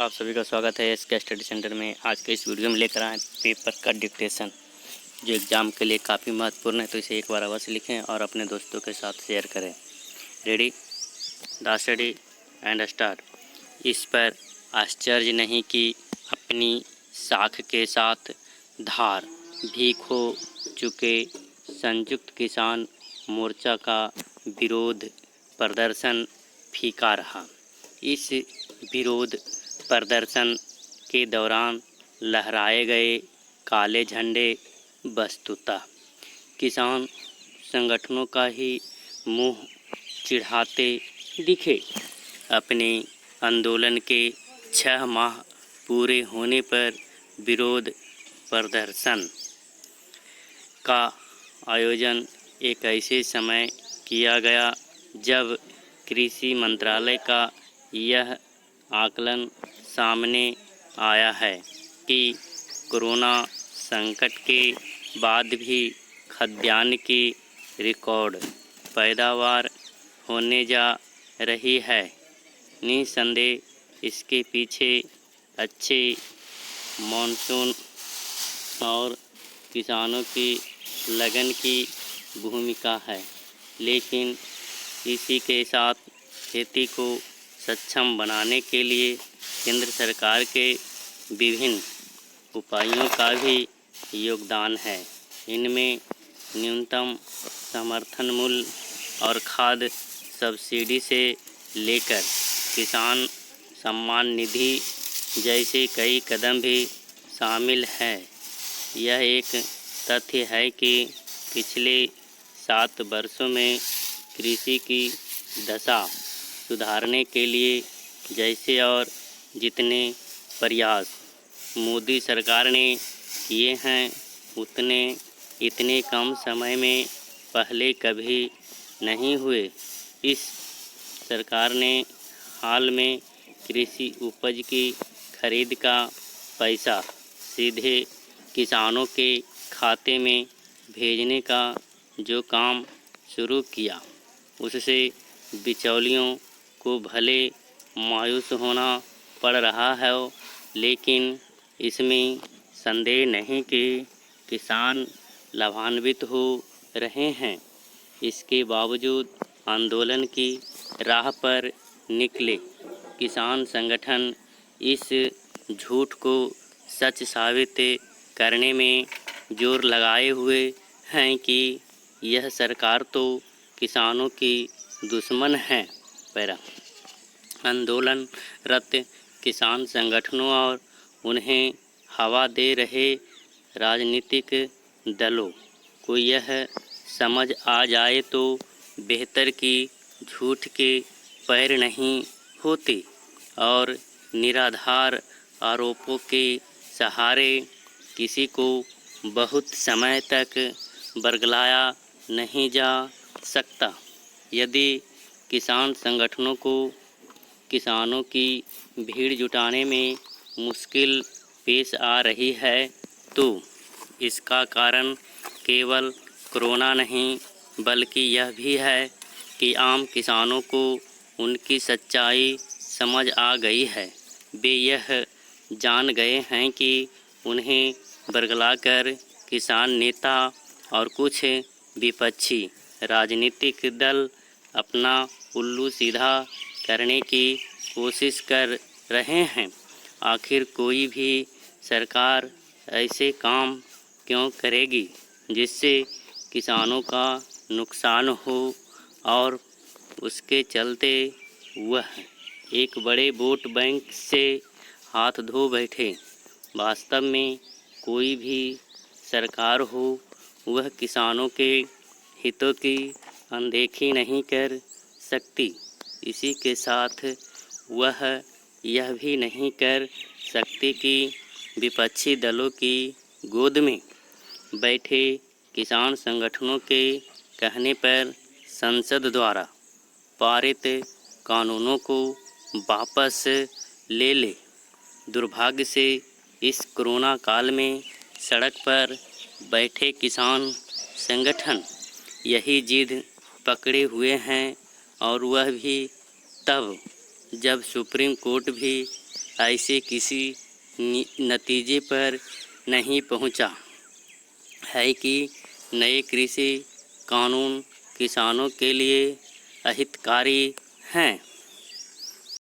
आप सभी का स्वागत है एसके स्टडी सेंटर में। आज के इस वीडियो में लेकर आए पेपर का डिक्टेशन, जो एग्ज़ाम के लिए काफ़ी महत्वपूर्ण है। तो इसे एक बार अवश्य लिखें और अपने दोस्तों के साथ शेयर करें। Ready, the study and start. इस पर आश्चर्य नहीं कि अपनी साख के साथ धार भी खो चुके संयुक्त किसान मोर्चा का विरोध प्रदर्शन फीका रहा। इस विरोध प्रदर्शन के दौरान लहराए गए काले झंडे वस्तुतः किसान संगठनों का ही मुंह चिढ़ाते दिखे। अपने आंदोलन के 6 माह पूरे होने पर विरोध प्रदर्शन का आयोजन एक ऐसे समय किया गया जब कृषि मंत्रालय का यह आकलन सामने आया है कि कोरोना संकट के बाद भी खाद्यान्न की रिकॉर्ड पैदावार होने जा रही है। निसंदेह इसके पीछे अच्छे मानसून और किसानों की लगन की भूमिका है, लेकिन इसी के साथ खेती को सक्षम बनाने के लिए केंद्र सरकार के विभिन्न उपायों का भी योगदान है। इनमें न्यूनतम समर्थन मूल्य और खाद सब्सिडी से लेकर किसान सम्मान निधि जैसे कई कदम भी शामिल है। यह एक तथ्य है कि पिछले 7 वर्षों में कृषि की दशा सुधारने के लिए जैसे और जितने प्रयास मोदी सरकार ने किए हैं, उतने इतने कम समय में पहले कभी नहीं हुए। इस सरकार ने हाल में कृषि उपज की खरीद का पैसा सीधे किसानों के खाते में भेजने का जो काम शुरू किया, उससे बिचौलियों को भले मायूस होना पड़ रहा है, लेकिन इसमें संदेह नहीं कि किसान लाभान्वित हो रहे हैं। इसके बावजूद आंदोलन की राह पर निकले किसान संगठन इस झूठ को सच साबित करने में जोर लगाए हुए हैं कि यह सरकार तो किसानों की दुश्मन है। पैरा आंदोलनरत किसान संगठनों और उन्हें हवा दे रहे राजनीतिक दलों को यह समझ आ जाए तो बेहतर कि झूठ के पैर नहीं होते और निराधार आरोपों के सहारे किसी को बहुत समय तक बरगलाया नहीं जा सकता। यदि किसान संगठनों को किसानों की भीड़ जुटाने में मुश्किल पेश आ रही है, तो इसका कारण केवल कोरोना नहीं बल्कि यह भी है कि आम किसानों को उनकी सच्चाई समझ आ गई है। वे यह जान गए हैं कि उन्हें बरगलाकर किसान नेता और कुछ विपक्षी राजनीतिक दल अपना उल्लू सीधा करने की कोशिश कर रहे हैं। आखिर कोई भी सरकार ऐसे काम क्यों करेगी जिससे किसानों का नुकसान हो और उसके चलते वह एक बड़े वोट बैंक से हाथ धो बैठे। वास्तव में कोई भी सरकार हो, वह किसानों के हितों की अनदेखी नहीं कर सकती। इसी के साथ वह यह भी नहीं कर सकती कि विपक्षी दलों की गोद में बैठे किसान संगठनों के कहने पर संसद द्वारा पारित कानूनों को वापस ले ले। दुर्भाग्य से इस कोरोना काल में सड़क पर बैठे किसान संगठन यही जिद पकड़े हुए हैं, और वह भी तब जब सुप्रीम कोर्ट भी ऐसे किसी नतीजे पर नहीं पहुंचा है कि नए कृषि कानून किसानों के लिए अहितकारी हैं।